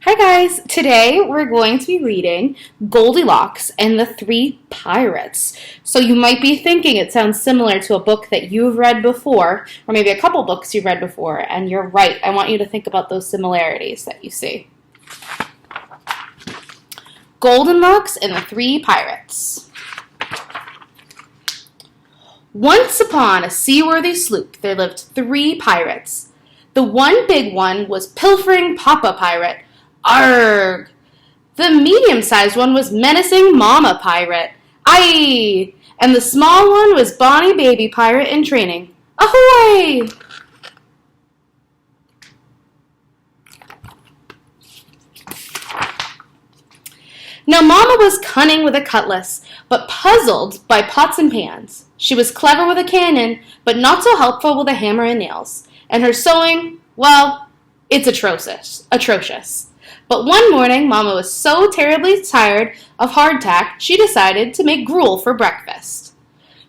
Hi guys, today we're going to be reading Goldilocks and the Three Pirates. So you might be thinking it sounds similar to a book that you've read before, or maybe a couple books you've read before, and you're right. I want you to think about those similarities that you see. Goldenlocks and the Three Pirates. Once upon a seaworthy sloop there lived three pirates. The one big one was Pilfering Papa Pirate. Arrgh! The medium-sized one was Menacing Mama Pirate. Aye! And the small one was Bonnie Baby Pirate in training. Ahoy! Now Mama was cunning with a cutlass, but puzzled by pots and pans. She was clever with a cannon, but not so helpful with a hammer and nails. And her sewing, well, it's atrocious. But one morning, Mama was so terribly tired of hardtack, she decided to make gruel for breakfast.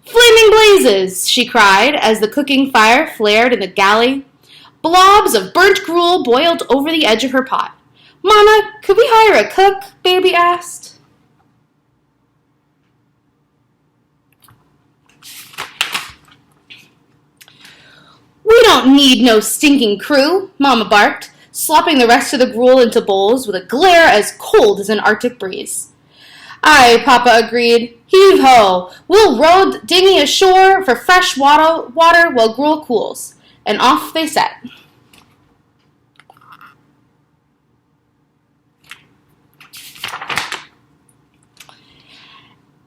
"Flaming blazes!" she cried as the cooking fire flared in the galley. Blobs of burnt gruel boiled over the edge of her pot. "Mama, could we hire a cook?" Baby asked. "We don't need no stinking crew," Mama barked, slopping the rest of the gruel into bowls with a glare as cold as an Arctic breeze. "Aye," Papa agreed. "Heave-ho! We'll row the dinghy ashore for fresh water while gruel cools." And off they set.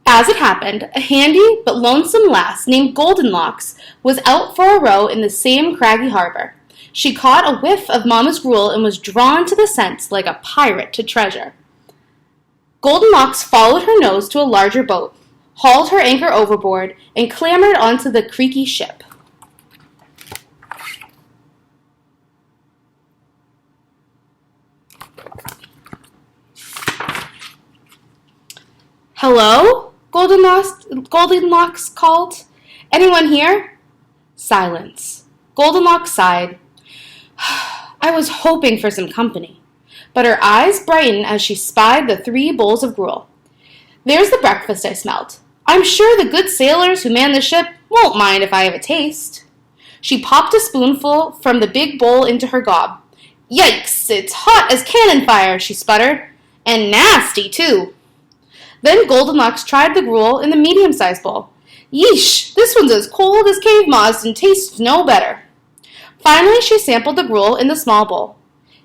As it happened, a handy but lonesome lass named Goldenlocks was out for a row in the same craggy harbor. She caught a whiff of Mama's gruel and was drawn to the scent like a pirate to treasure. Goldenlocks followed her nose to a larger boat, hauled her anchor overboard, and clambered onto the creaky ship. "Hello?" Goldenlocks called. "Anyone here?" Silence. Goldenlocks sighed. "I was hoping for some company." But her eyes brightened as she spied the 3 bowls of gruel. "There's the breakfast I smelt. I'm sure the good sailors who man the ship won't mind if I have a taste." She popped a spoonful from the big bowl into her gob. "Yikes, it's hot as cannon fire," she sputtered. "And nasty, too." Then Goldenlocks tried the gruel in the medium-sized bowl. "Yeesh, this one's as cold as cave moss and tastes no better." Finally, she sampled the gruel in the small bowl.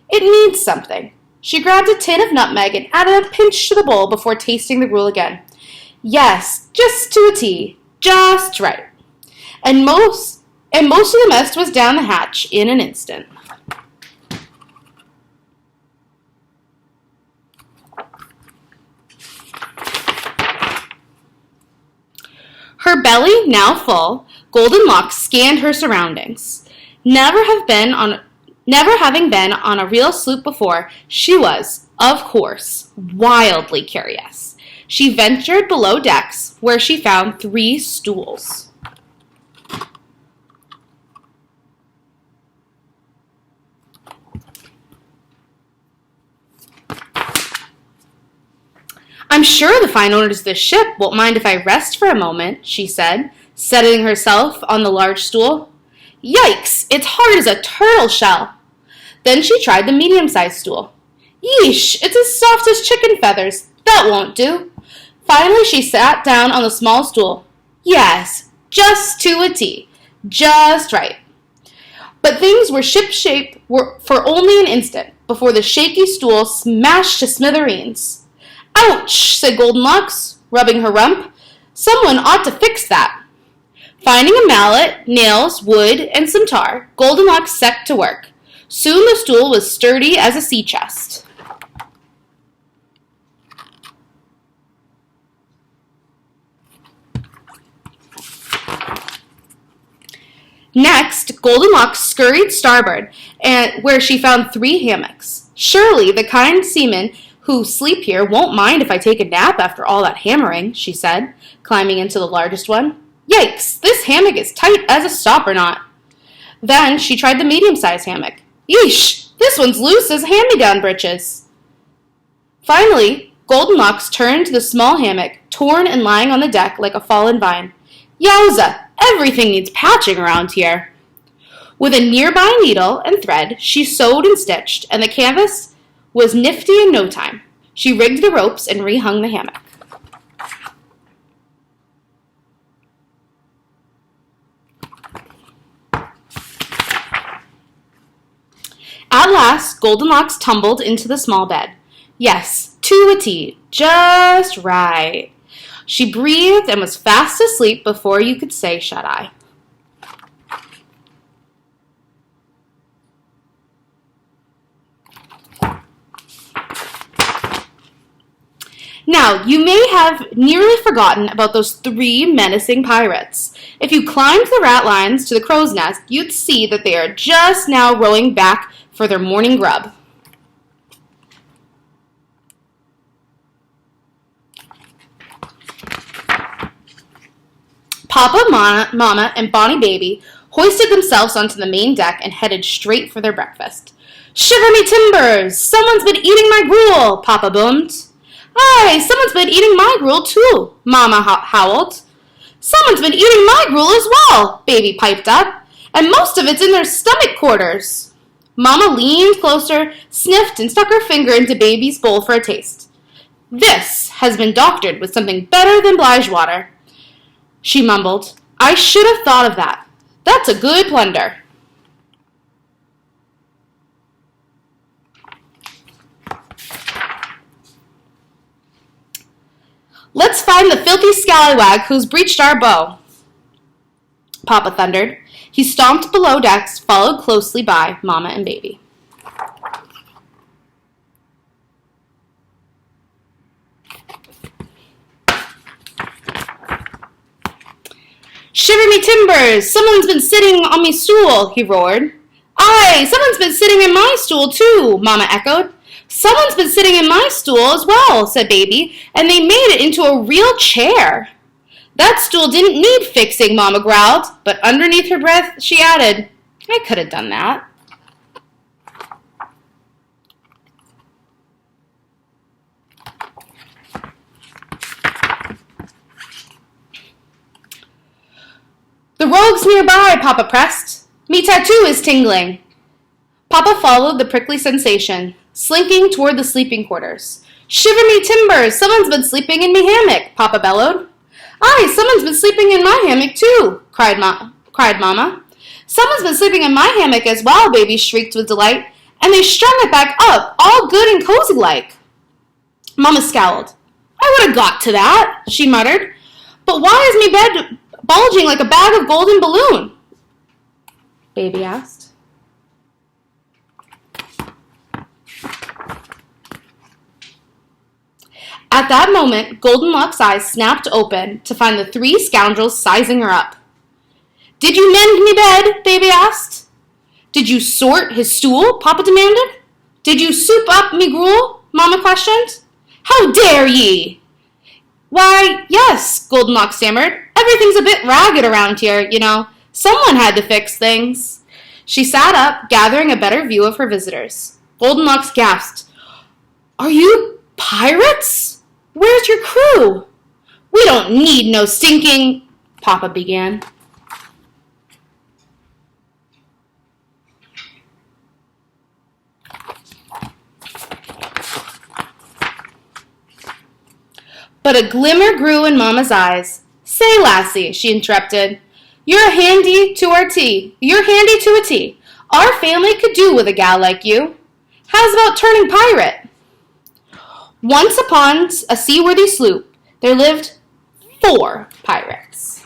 "It needs something." She grabbed a tin of nutmeg and added a pinch to the bowl before tasting the gruel again. Yes, just to a T. Just right. And most of the mess was down the hatch in an instant. Her belly now full, Goldenlocks scanned her surroundings. Never having been on a real sloop before, she was, of course, wildly curious. She ventured below decks, where she found 3 stools. "I'm sure the fine owners of this ship won't mind if I rest for a moment," she said, settling herself on the large stool. "Yikes, it's hard as a turtle shell." Then she tried the medium-sized stool. "Yeesh, it's as soft as chicken feathers. That won't do." Finally, she sat down on the small stool. Yes, just to a T. Just right. But things were ship-shape for only an instant before the shaky stool smashed to smithereens. "Ouch," said Goldenlocks, rubbing her rump. "Someone ought to fix that." Finding a mallet, nails, wood, and some tar, Goldenlocks set to work. Soon the stool was sturdy as a sea chest. Next, Goldenlocks scurried starboard, where she found 3 hammocks. "Surely the kind seamen who sleep here won't mind if I take a nap after all that hammering," she said, climbing into the largest one. "Yikes, this hammock is tight as a stopper knot." Then she tried the medium-sized hammock. "Yeesh, this one's loose as hand-me-down britches." Finally, Goldenlocks turned to the small hammock, torn and lying on the deck like a fallen vine. Yowza! Everything needs patching around here. With a nearby needle and thread, she sewed and stitched, and the canvas was nifty in no time. She rigged the ropes and rehung the hammock. At last, Goldenlocks tumbled into the small bed. Yes, to a T, just right. She breathed and was fast asleep before you could say shut-eye. Now, you may have nearly forgotten about those 3 menacing pirates. If you climbed the ratlines to the crow's nest, you'd see that they are just now rowing back for their morning grub. Papa, Mama, and Bonnie Baby hoisted themselves onto the main deck and headed straight for their breakfast. Shiver me timbers! Someone's been eating my gruel, Papa boomed. Aye, someone's been eating my gruel too, Mama howled. Someone's been eating my gruel as well, Baby piped up, and most of it's in their stomach quarters. Mama leaned closer, sniffed, and stuck her finger into Baby's bowl for a taste. This has been doctored with something better than Blige water, she mumbled. I should have thought of that. That's a good blunder. Let's find the filthy scallywag who's breached our bow, Papa thundered. He stomped below decks, followed closely by Mama and Baby. Shiver me timbers! Someone's been sitting on me stool, he roared. Aye, someone's been sitting in my stool too, Mama echoed. Someone's been sitting in my stool as well, said Baby, and they made it into a real chair. That stool didn't need fixing, Mama growled, but underneath her breath, she added, I could have done that. The rogue's nearby, Papa pressed. Me tattoo is tingling. Papa followed the prickly sensation, slinking toward the sleeping quarters. Shiver me timbers! Someone's been sleeping in me hammock, Papa bellowed. Aye, someone's been sleeping in my hammock too, cried Mama. Someone's been sleeping in my hammock as well, Baby shrieked with delight, and they strung it back up, all good and cozy-like. Mama scowled. I would have got to that, she muttered. But why is me bed bulging like a bag of golden balloon? Baby asked. At that moment, Goldenlocks' eyes snapped open to find the 3 scoundrels sizing her up. Did you mend me bed? Baby asked. Did you sort his stool? Papa demanded. Did you soup up me gruel? Mama questioned. How dare ye? Why, yes, Goldenlocks stammered. Everything's a bit ragged around here, you know. Someone had to fix things. She sat up, gathering a better view of her visitors. Goldenlocks gasped. Are you pirates? Where's your crew? We don't need no stinking, Papa began. But a glimmer grew in Mama's eyes. Say, lassie, she interrupted, you're handy to a T. Our family could do with a gal like you. How's about turning pirate? Once upon a seaworthy sloop, there lived 4 pirates.